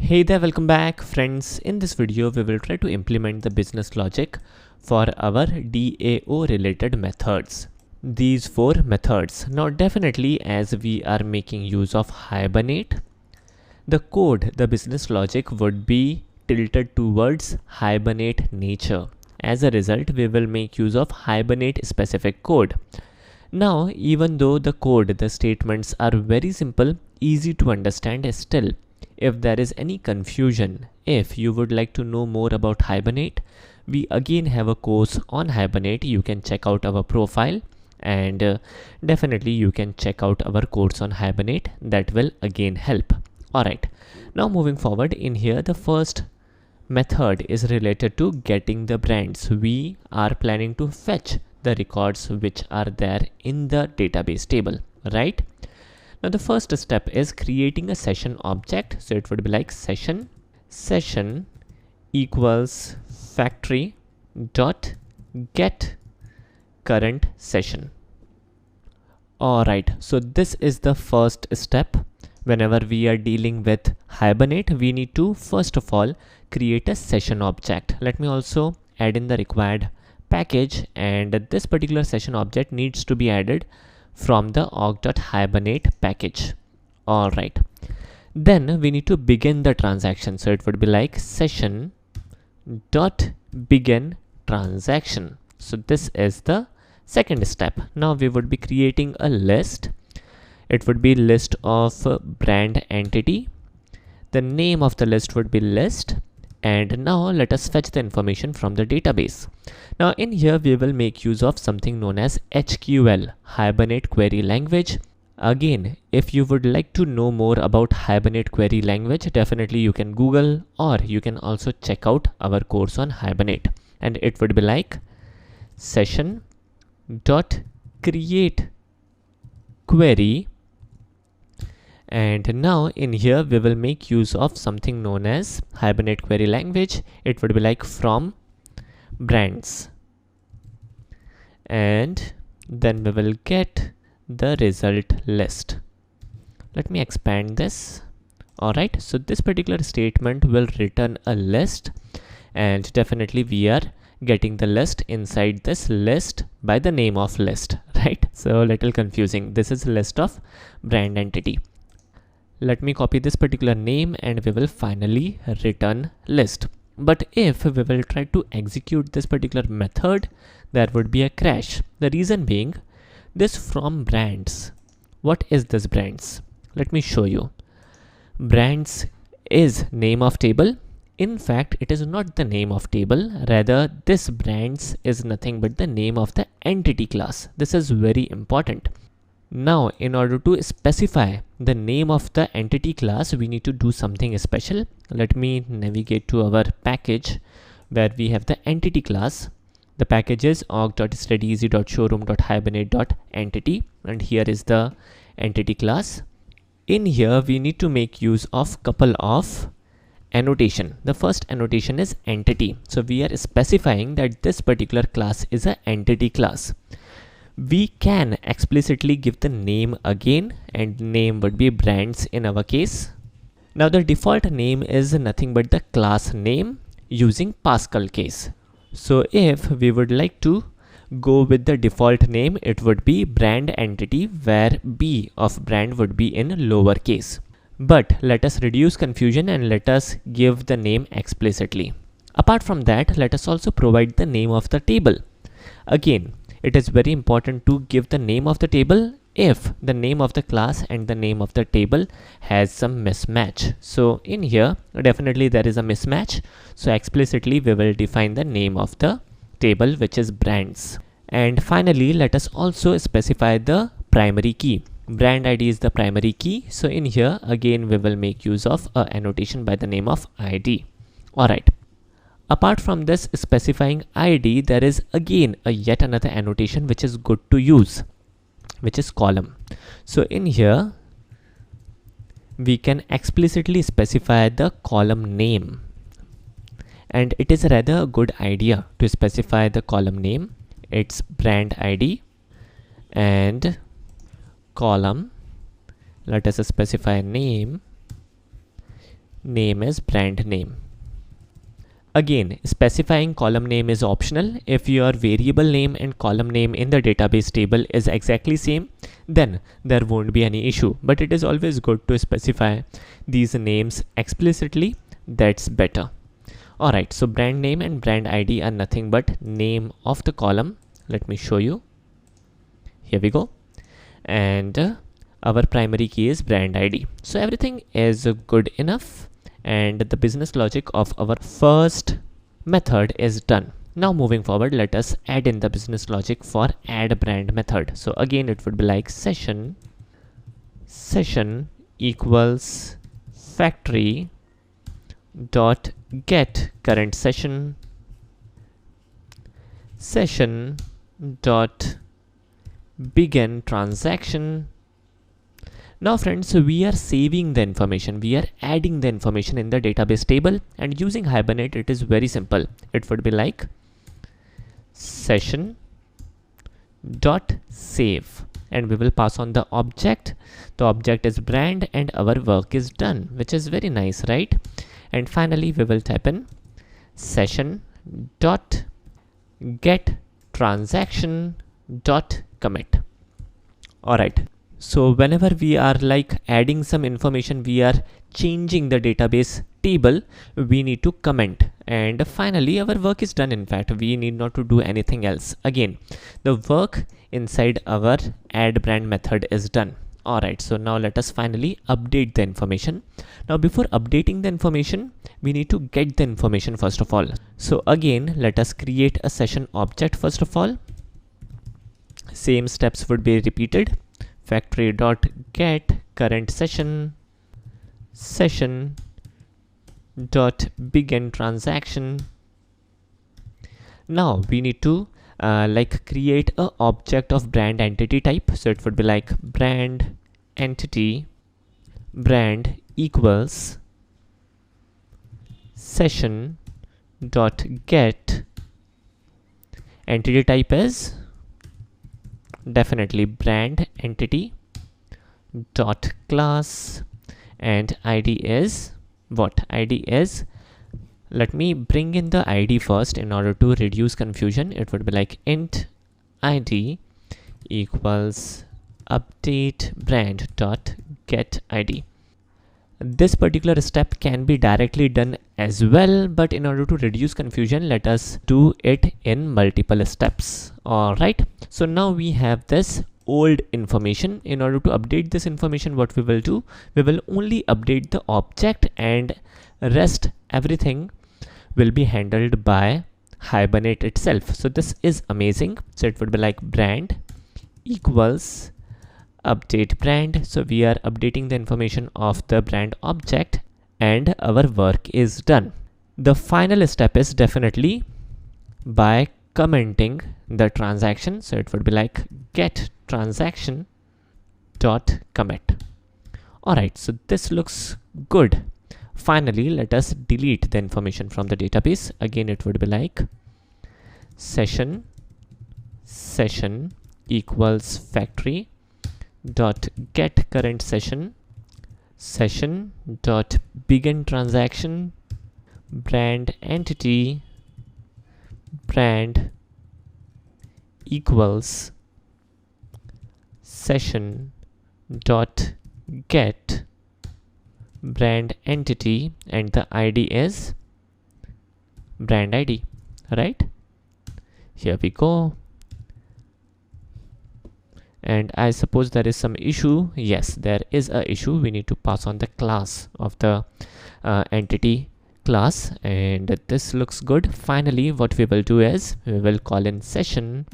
Hey there, welcome back friends. In this video, we will try to implement the business logic for our DAO related methods. These four methods. Now definitely as we are making use of Hibernate, the code, the business logic would be tilted towards Hibernate nature. As a result, we will make use of Hibernate specific code. Now, even though the code, the statements are very simple, easy to understand still, if there is any confusion, if you would like to know more about Hibernate, we again have a course on Hibernate. You can check out our profile and definitely you can check out our course on Hibernate. That will again help. Alright, now moving forward in here, the first method is related to getting the brands. We are planning to fetch the records which are there in the database table, right? Now the first step is creating a session object. So it would be like session equals factory dot get current session. Alright, so this is the first step. Whenever we are dealing with Hibernate, we need to first of all create a session object. Let me also add in the required package, and this particular session object needs to be added from the org.hibernate package. Alright, then we need to begin the transaction. So it would be like session dot begin transaction. So this is the second step. Now we would be creating a list. It would be list of brand entity. The name of the list would be list. And now let us fetch the information from the database. Now in here we will make use of something known as HQL, Hibernate Query Language. Again, if you would like to know more about Hibernate Query Language, definitely you can Google, or you can also check out our course on Hibernate. And it would be like session dot create query. And now in here we will make use of something known as Hibernate Query Language. It would be like from brands, and then we will get the result list. Let me expand this. Alright, so this particular statement will return a list, and definitely we are getting the list inside this list by the name of list, right? So little confusing. This is list of brand entity. Let me copy this particular name and we will finally return list. But if we will try to execute this particular method, there would be a crash. The reason being, this from brands. What is this brands? Let me show you. Brands is name of table. In fact, it is not the name of table. Rather, this brands is nothing but the name of the entity class. This is very important. Now, in order to specify the name of the entity class, we need to do something special. Let me navigate to our package where we have the entity class. The package is org.steadyeasy.showroom.hibernate.entity, and here is the entity class. In here, we need to make use of couple of annotation. The first annotation is entity. So we are specifying that this particular class is an entity class. We can explicitly give the name again, and name would be brands in our case. Now the default name is nothing but the class name using Pascal case. So if we would like to go with the default name, it would be brand entity, where B of brand would be in lowercase. But let us reduce confusion and let us give the name explicitly. Apart from that, let us also provide the name of the table. Again, it is very important to give the name of the table if the name of the class and the name of the table has some mismatch. So in here, definitely there is a mismatch. So explicitly we will define the name of the table, which is brands. And finally, let us also specify the primary key. Brand ID is the primary key. So in here, again, we will make use of an annotation by the name of ID. Alright. Apart from this specifying ID, there is again a yet another annotation which is good to use, which is column. So in here, we can explicitly specify the column name. And it is rather a good idea to specify the column name. It's brand ID and column. Let us specify name. name is brand name. Again, specifying column name is optional. If your variable name and column name in the database table is exactly same, then there won't be any issue. But it is always good to specify these names explicitly. That's better. Alright, so brand name and brand ID are nothing but name of the column. Let me show you. Here we go. And our primary key is brand ID. So everything is good enough. And the business logic of our first method is done. Now moving forward, let us add in the business logic for add brand method. So again, it would be like session equals factory dot get current session dot begin transaction. Now friends, we are saving the information, we are adding the information in the database table, and using Hibernate it is very simple. It would be like session dot save, and we will pass on the object. The object is brand and our work is done, which is very nice, right? And finally we will type in session dot get transaction dot commit. Alright, so whenever we are like adding some information, we are changing the database table, we need to comment, and finally our work is done. In fact, we need not to do anything else. Again, the work inside our add brand method is done. Alright, so now let us finally update the information. Now before updating the information, we need to get the information first of all. So again, let us create a session object first of all. Same steps would be repeated. Factory dot get current session dot begin transaction. Now we need to like create a object of brand entity type. So it would be like brand entity brand equals session dot get. Entity type is definitely brand entity dot class, and ID is what? ID is, let me bring in the ID first in order to reduce confusion. It would be like int ID equals update brand dot get ID. This particular step can be directly done as well, but in order to reduce confusion, let us do it in multiple steps. Alright, so now we have this old information. In order to update this information, what we will do, we will only update the object, and rest everything will be handled by Hibernate itself. So this is amazing. So it would be like brand equals update brand. So we are updating the information of the brand object and our work is done. The final step is definitely by commenting the transaction. So it would be like get transaction dot commit. Alright, so this looks good. Finally, let us delete the information from the database. Again, it would be like session equals factory dot get current session dot begin transaction brand entity brand equals session dot get brand entity, and the ID is brand ID, right? Here we go. And I suppose there is some issue. Yes, there is a issue. We need to pass on the class of the entity class, and this looks good. Finally, what we will do is we will call in session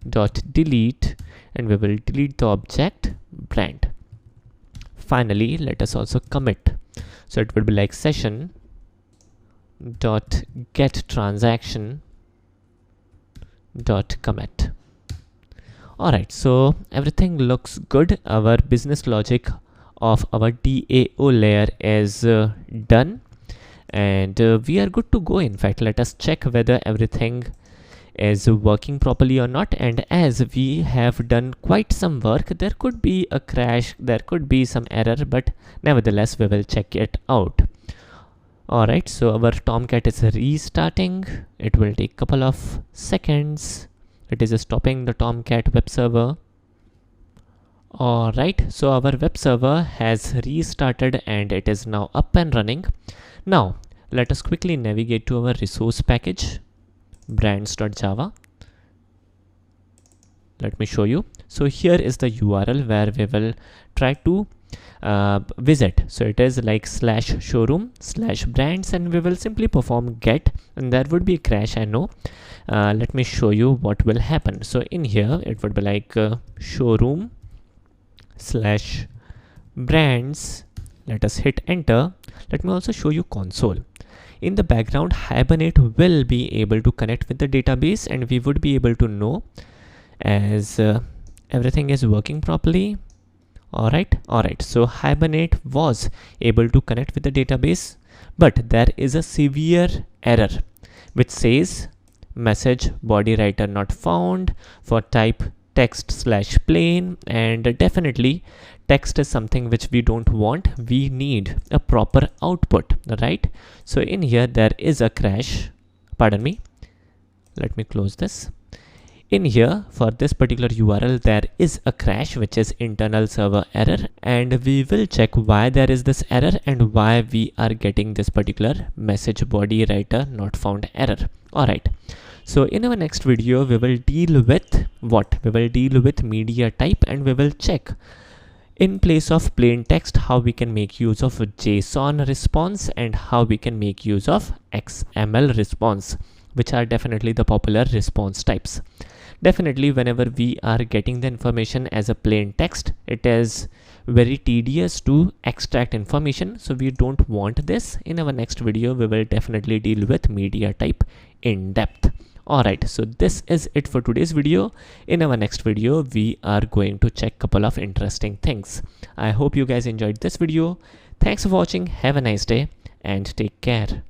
dot delete, and we will delete the object brand. Finally, let us also commit. So it would be like session dot get transaction dot commit. Alright, so everything looks good. Our business logic of our DAO layer is done, and we are good to go. In fact, let us check whether everything is working properly or not. And as we have done quite some work, there could be a crash, there could be some error, but nevertheless we will check it out. Alright, so our Tomcat is restarting. It will take couple of seconds. It is stopping the Tomcat web server. Alright, so our web server has restarted and it is now up and running. Now, let us quickly navigate to our resource package, brands.java. Let me show you. So here is the URL where we will try to visit. So it is like /showroom/brands, and we will simply perform get, and there would be a crash, I know. Let me show you what will happen. So in here it would be like showroom/brands. Let us hit enter. Let me also show you console. In the background, Hibernate will be able to connect with the database, and we would be able to know as everything is working properly. Alright, so Hibernate was able to connect with the database, but there is a severe error which says message body writer not found for type text/plain, and definitely text is something which we don't want. We need a proper output, right? So in here there is a crash. Pardon me. Let me close this. In here, for this particular URL, there is a crash, which is internal server error, and we will check why there is this error and why we are getting this particular message body writer not found error. Alright, so in our next video, we will deal with what? We will deal with media type, and we will check in place of plain text how we can make use of JSON response and how we can make use of XML response, which are definitely the popular response types. Definitely, whenever we are getting the information as a plain text, it is very tedious to extract information, so we don't want this. In our next video, we will definitely deal with media type in depth. Alright, so this is it for today's video. In our next video, we are going to check couple of interesting things. I hope you guys enjoyed this video. Thanks for watching. Have a nice day and take care.